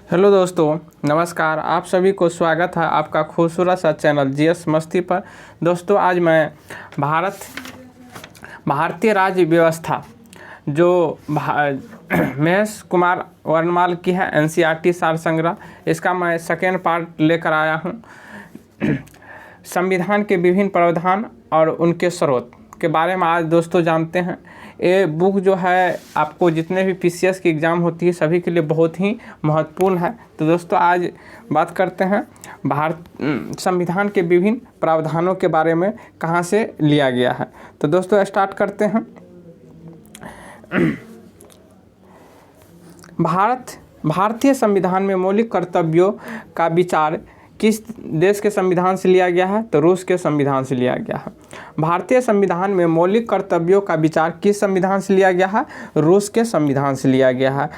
Hello दोस्तों, नमस्कार। आप सभी को स्वागत है आपका खूबसूरत सा चैनल जीएस मस्ती पर। दोस्तों, आज मैं भारतीय राज्य व्यवस्था जो महेश कुमार वर्णमाल की है, एनसीईआरटी सार संग्रह, इसका मैं सेकेंड पार्ट लेकर आया हूँ। संविधान के विभिन्न प्रावधान और उनके स्रोत के बारे में आज दोस्तों जानते हैं। ये बुक जो है आपको जितने भी पीसीएस की एग्ज़ाम होती है सभी के लिए बहुत ही महत्वपूर्ण है। तो दोस्तों, आज बात करते हैं संविधान के विभिन्न प्रावधानों के बारे में, कहाँ से लिया गया है। तो दोस्तों, स्टार्ट करते हैं। भारतीय संविधान में मौलिक कर्तव्यों का विचार किस देश के संविधान से लिया गया है? तो रूस के संविधान से लिया गया है। भारतीय संविधान में मौलिक कर्तव्यों का विचार किस संविधान से लिया गया है? रूस के संविधान से लिया गया है।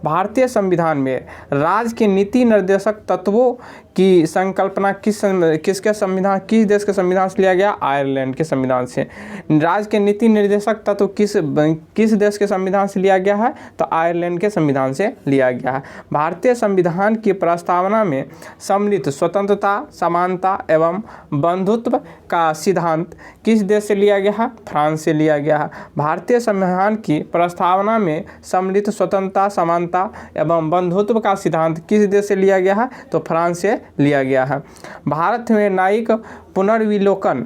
भारतीय संविधान में राज्य के नीति निर्देशक तत्वों की संकल्पना किस देश के संविधान से लिया गया? आयरलैंड के संविधान से। राज्य के नीति निर्देशक तत्व किस देश के संविधान से लिया गया है? तो आयरलैंड के संविधान से लिया गया है। भारतीय संविधान की प्रस्तावना में सम्मिलित स्वतंत्रता, समानता एवं बंधुत्व का सिद्धांत किस देश से लिया गया है? फ्रांस से लिया गया है। भारतीय संविधान की प्रस्तावना में सम्मिलित स्वतंत्रता, समानता एवं बंधुत्व का सिद्धांत किस देश से लिया गया है? तो फ्रांस से लिया गया है। भारत में न्यायिक पुनर्विलोकन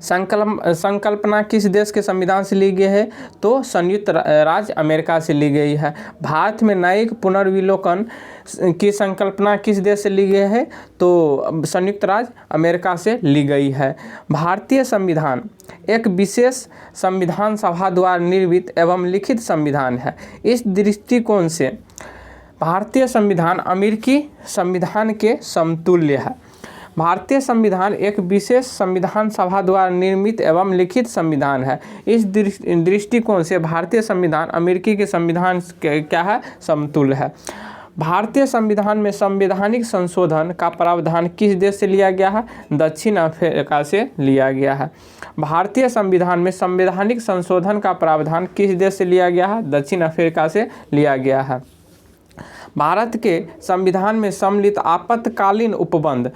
संकल्पना किस देश के संविधान से ली गई है? तो संयुक्त राज्य अमेरिका से ली गई है। भारत में न्यायिक पुनर्विलोकन की संकल्पना किस देश से ली गई है? तो संयुक्त राज्य अमेरिका से ली गई है। भारतीय संविधान एक विशेष संविधान सभा द्वारा निर्मित एवं लिखित संविधान है। इस दृष्टिकोण से भारतीय संविधान अमेरिकी संविधान के समतुल्य है। भारतीय संविधान एक विशेष संविधान सभा द्वारा निर्मित एवं लिखित संविधान है। इस दृष्टिकोण से भारतीय संविधान अमेरिकी के संविधान क्या है? समतुल्य है। भारतीय संविधान में संवैधानिक संशोधन का प्रावधान किस देश से लिया गया है? दक्षिण अफ्रीका से लिया गया है। भारतीय संविधान में संवैधानिक संशोधन का प्रावधान किस देश से लिया गया है? दक्षिण अफ्रीका से लिया गया है। भारत के संविधान में सम्मिलित आपातकालीन उपबंध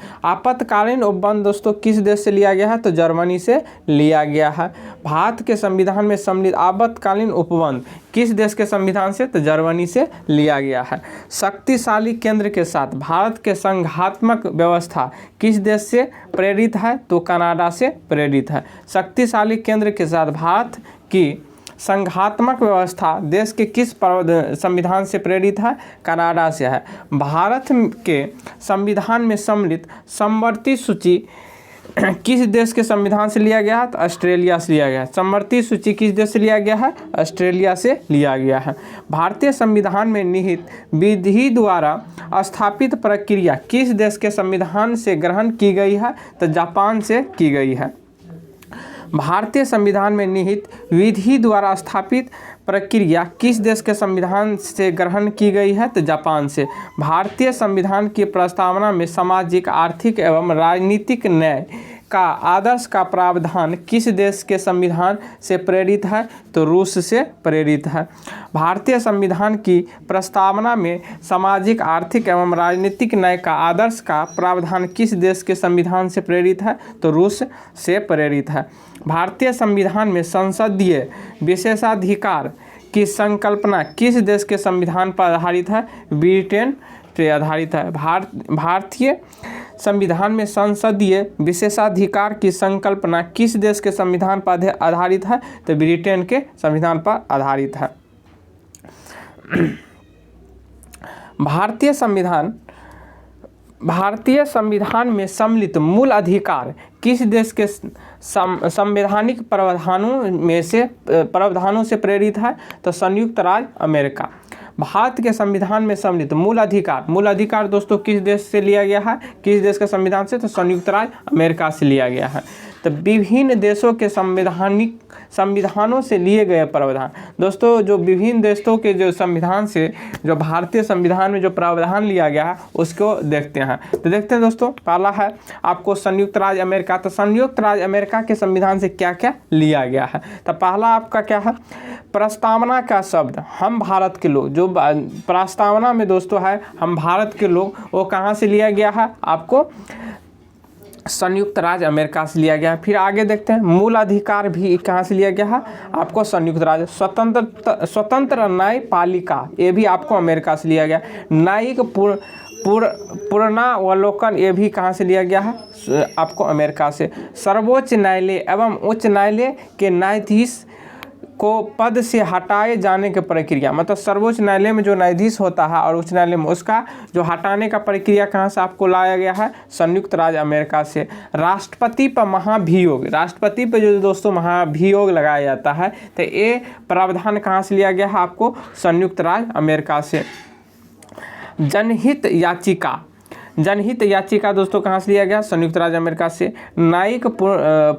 दोस्तों किस देश से लिया गया है? तो जर्मनी से लिया गया है। भारत के संविधान में सम्मिलित आपातकालीन उपबंध किस देश के संविधान से? तो जर्मनी से लिया गया है। शक्तिशाली केंद्र के साथ भारत के संघात्मक व्यवस्था किस देश से प्रेरित है? तो कनाडा से प्रेरित है। शक्तिशाली केंद्र के साथ भारत की संघात्मक व्यवस्था देश के किस संविधान से प्रेरित है? कनाडा से है। भारत के संविधान में सम्मिलित समवर्ती सूची किस देश के संविधान से लिया गया है? तो ऑस्ट्रेलिया से लिया गया है। समवर्ती सूची किस देश से लिया गया है? ऑस्ट्रेलिया से लिया गया है। भारतीय संविधान में निहित विधि द्वारा स्थापित प्रक्रिया किस देश के संविधान से ग्रहण की गई है? तो जापान से की गई है। भारतीय संविधान में निहित विधि द्वारा स्थापित प्रक्रिया किस देश के संविधान से ग्रहण की गई है? तो जापान से। भारतीय संविधान की प्रस्तावना में सामाजिक, आर्थिक एवं राजनीतिक न्याय का आदर्श का प्रावधान किस देश के संविधान से प्रेरित है? तो रूस से प्रेरित है। भारतीय संविधान की प्रस्तावना में सामाजिक, आर्थिक एवं राजनीतिक न्याय का आदर्श का प्रावधान किस देश के संविधान से प्रेरित है? तो रूस से प्रेरित है। भारतीय संविधान में संसदीय विशेषाधिकार की संकल्पना किस देश के संविधान पर आधारित है? ब्रिटेन पर आधारित है। भारतीय संविधान में संसदीय विशेषाधिकार की संकल्पना किस देश के संविधान पर आधारित है? तो ब्रिटेन के संविधान पर आधारित है। भारतीय संविधान में सम्मिलित मूल अधिकार किस देश के संवैधानिक प्रावधानों से प्रेरित है? तो संयुक्त राज्य अमेरिका। भारत के संविधान में सम्मिलित मूल अधिकार दोस्तों किस देश से लिया गया है? किस देश के संविधान से? तो संयुक्त राज्य अमेरिका से लिया गया है। तो विभिन्न देशों के संविधानों से लिए गए प्रावधान। दोस्तों जो विभिन्न देशों के जो संविधान से जो भारतीय संविधान में जो प्रावधान लिया गया है उसको देखते हैं। तो देखते हैं दोस्तों, पहला है आपको संयुक्त राज्य अमेरिका। तो संयुक्त राज्य अमेरिका के संविधान से क्या क्या लिया गया है। तो पहला आपका क्या है, प्रस्तावना का शब्द हम भारत के लोग, जो प्रस्तावना में दोस्तों है हम भारत के लोग, वो कहाँ से लिया गया है, आपको संयुक्त राज्य अमेरिका से लिया गया। फिर आगे देखते हैं, मूल अधिकार भी कहाँ से लिया गया है, आपको संयुक्त राज्य। स्वतंत्र न्यायपालिका, ये भी आपको अमेरिका से लिया गया। न्यायिक पुनरावलोकन, ये भी कहाँ से लिया गया है, आपको अमेरिका से। सर्वोच्च न्यायालय एवं उच्च न्यायालय के न्यायाधीश को पद से हटाए जाने की प्रक्रिया, मतलब सर्वोच्च न्यायालय में जो न्यायाधीश होता है और उच्च न्यायालय में, उसका जो हटाने का प्रक्रिया कहाँ से आपको लाया गया है, संयुक्त राज्य अमेरिका से। राष्ट्रपति पर महाभियोग, राष्ट्रपति पर जो दोस्तों महाभियोग लगाया जाता है, तो ये प्रावधान कहाँ से लिया गया है, आपको संयुक्त राज्य अमेरिका से। जनहित याचिका, जनहित याचिका दोस्तों कहाँ से लिया गया, संयुक्त राज्य अमेरिका से। न्यायिक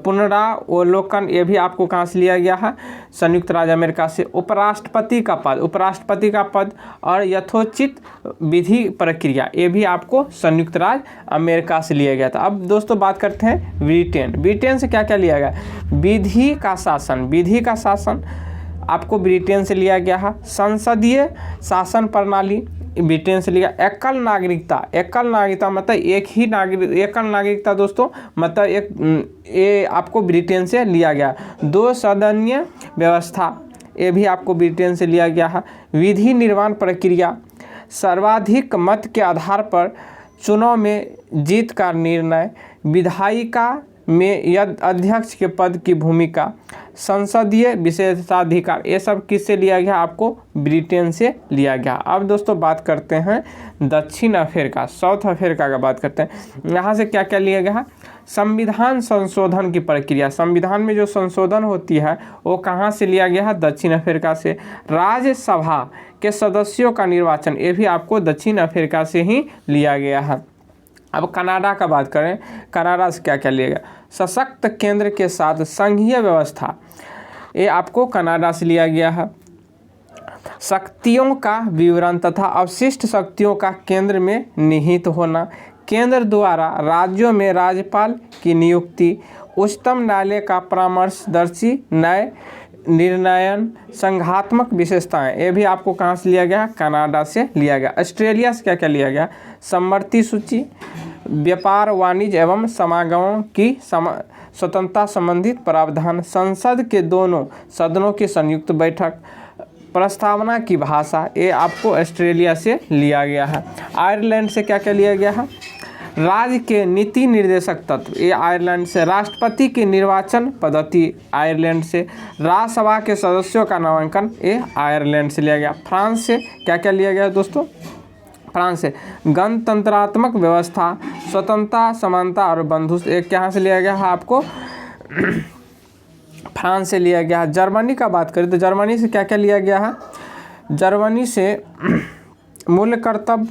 पुनरावलोकन, ये भी आपको कहाँ से लिया गया है, संयुक्त राज्य अमेरिका से। उपराष्ट्रपति का पद, उपराष्ट्रपति का पद और यथोचित विधि प्रक्रिया, ये भी आपको संयुक्त राज्य अमेरिका से लिया गया था। अब दोस्तों बात करते हैं ब्रिटेन। ब्रिटेन से क्या क्या लिया गया, विधि का शासन, विधि का शासन आपको ब्रिटेन से लिया गया है। संसदीय शासन प्रणाली ब्रिटेन से लिया। एकल नागरिकता, एकल नागरिकता मतलब एक ही नागरिक, एकल नागरिकता दोस्तों मतलब ये आपको ब्रिटेन से लिया गया। दो सदनीय व्यवस्था, ये भी आपको ब्रिटेन से लिया गया है। विधि निर्माण प्रक्रिया, सर्वाधिक मत के आधार पर चुनाव में जीत का निर्णय। विधायिका में यदि अध्यक्ष के पद की भूमिका। संसदीय विशेषाधिकार, ये सब किससे लिया गया, आपको ब्रिटेन से लिया गया। अब दोस्तों बात करते हैं दक्षिण अफ्रीका, साउथ अफ्रीका का बात करते हैं। यहाँ से क्या क्या लिया गया है, संविधान संशोधन की प्रक्रिया, संविधान में जो संशोधन होती है वो कहाँ से लिया गया है, दक्षिण अफ्रीका से। राज्यसभा के सदस्यों का निर्वाचन, ये भी आपको दक्षिण अफ्रीका से ही लिया गया है। अब कनाडा का बात करें, कनाडा से क्या क्या लिया गया, सशक्त केंद्र के साथ संघीय व्यवस्था, ये आपको कनाडा से लिया गया है। शक्तियों का विवरण तथा अवशिष्ट शक्तियों का केंद्र में निहित होना। केंद्र द्वारा राज्यों में राज्यपाल की नियुक्ति। उच्चतम न्यायालय का परामर्शदर्शी न्याय निर्णयन। संघात्मक विशेषताएं, ये भी आपको कहाँ से लिया गया, कनाडा से लिया गया। ऑस्ट्रेलिया से क्या क्या लिया गया, समवर्ती सूची, व्यापार वाणिज्य एवं समागमों की स्वतंत्रता संबंधित प्रावधान। संसद के दोनों सदनों की संयुक्त बैठक। प्रस्तावना की भाषा, ये आपको ऑस्ट्रेलिया से लिया गया है। आयरलैंड से क्या क्या लिया गया है, राज्य के नीति निर्देशक तत्व, ये आयरलैंड से। राष्ट्रपति की निर्वाचन पद्धति, आयरलैंड से। राज्यसभा के सदस्यों का नामांकन, ये आयरलैंड से लिया गया। फ्रांस से क्या क्या लिया गया दोस्तों, फ्रांस से गणतंत्रात्मक व्यवस्था, स्वतंत्रता, समानता और बंधुत्व, एक यहाँ से लिया गया है, आपको फ्रांस से लिया गया है। जर्मनी का बात करें तो जर्मनी से क्या क्या लिया गया है, जर्मनी से मूल कर्तव्य,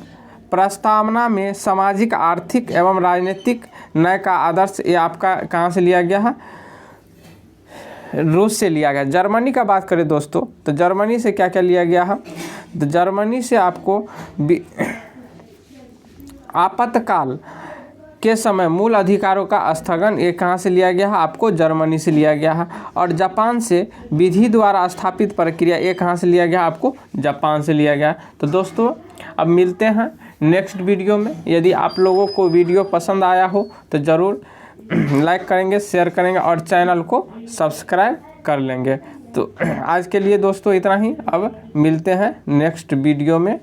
प्रस्तावना में सामाजिक, आर्थिक एवं राजनीतिक न्याय का आदर्श, ये आपका कहाँ से लिया गया है, रूस से लिया गया। जर्मनी का बात करें दोस्तों तो जर्मनी से क्या क्या लिया गया है, तो जर्मनी से आपको आपातकाल के समय मूल अधिकारों का स्थगन, ये कहाँ से लिया गया है, आपको जर्मनी से लिया गया है। और जापान से विधि द्वारा स्थापित प्रक्रिया, ये कहाँ से लिया गया, आपको जापान से लिया गया। तो दोस्तों अब मिलते हैं नेक्स्ट वीडियो में। यदि आप लोगों को वीडियो पसंद आया हो तो ज़रूर लाइक करेंगे, शेयर करेंगे और चैनल को सब्सक्राइब कर लेंगे। तो आज के लिए दोस्तों इतना ही, अब मिलते हैं नेक्स्ट वीडियो में।